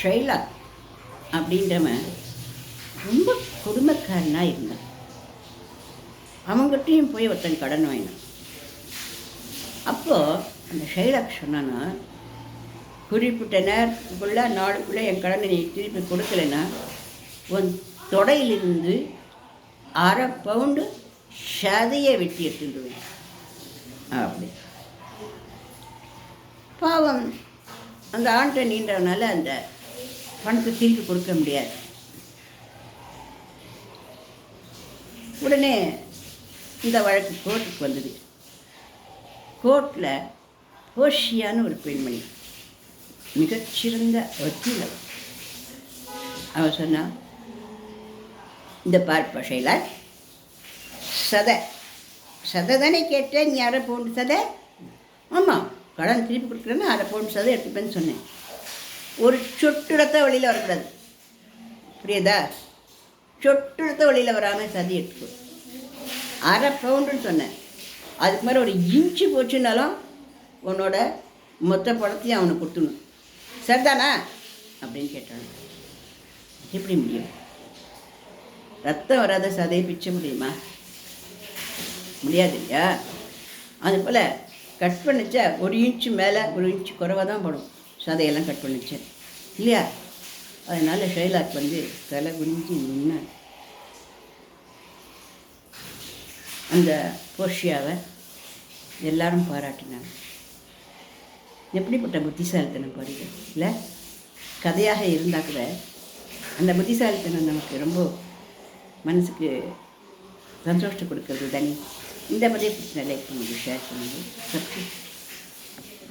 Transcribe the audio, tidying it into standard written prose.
ஷைலா அப்படின்றவன் ரொம்ப கொடுமைக்காரனாக இருந்தான். அவங்ககிட்டையும் போய் ஒருத்தன் கடன் வாங்கினான். அப்போது அந்த ஷைலாக் சொன்னான்னா, குறிப்பிட்ட நேரத்துக்குள்ளே நாளுக்குள்ளே என் கடனை நீ திருப்பி கொடுக்கலைன்னா உன் தொடையிலிருந்து 1/2 பவுண்டு சதையை வெட்டி எடுத்துடுவேன் அப்படி. பாவம் அந்த ஆண்டை நீண்டவனால அந்த பணத்தை திருப்பி கொடுக்க முடியாது. உடனே இந்த வழக்கு கோர்ட்டுக்கு வந்தது. கோர்ட்டில் போஷியான்னு ஒரு பெண்மணி, மிகச்சிறந்த வக்கீல். அவன் சொன்னான், இந்த பார்ப்ப ஷைலா, சதை தானே கேட்டேன், நீ 1/2 பவுண்டு சதை? ஆமாம், கடன் திருப்பி கொடுக்குறேன்னா 1/2 பவுண்டு சதை எடுத்துப்பேன்னு சொன்னேன். ஒரு சொட்டுடத்த வழியில் வரக்கூடாது, புரியுதா? சொட்டுடத்த வழியில் வராமல் சதி எடுத்துக்கோ. 1/2 பவுண்டுன்னு சொன்னேன். அதுக்கு மேலே ஒரு இன்ச்சு போச்சுன்னாலும் உன்னோட மொத்த பணத்தையும் அவனுக்கு கொடுத்துணும். சரிதானா அப்படின்னு கேட்டான். எப்படி முடியும்? ரத்தம் வராத சதையை பிச்சை முடியுமா? முடியாது இல்லையா? அதுபோல் கட் பண்ணிச்சா 1 இன்ச்சு மேலே 1 இன்ச்சு குறைவாக தான் படும் சதையெல்லாம் கட் பண்ணிச்சேன் இல்லையா? அதனால் ஷைலாக் தலை குனிஞ்சு நின்னான். அந்த போஷியாவை எல்லாரும் பாராட்டினாங்க. எப்படிப்பட்ட புத்திசாலித்தனம் பாருங்க இல்லை? கதையாக இருந்தால் கூட அந்த புத்திசாலித்தனம் நமக்கு ரொம்ப மனசுக்கு சந்தோஷத்தை கொடுக்கறது தானே. இந்த மாதிரி லைக் பண்ணுங்க, ஷேர் பண்ணுங்கள், சப்ஸ்கிரைப்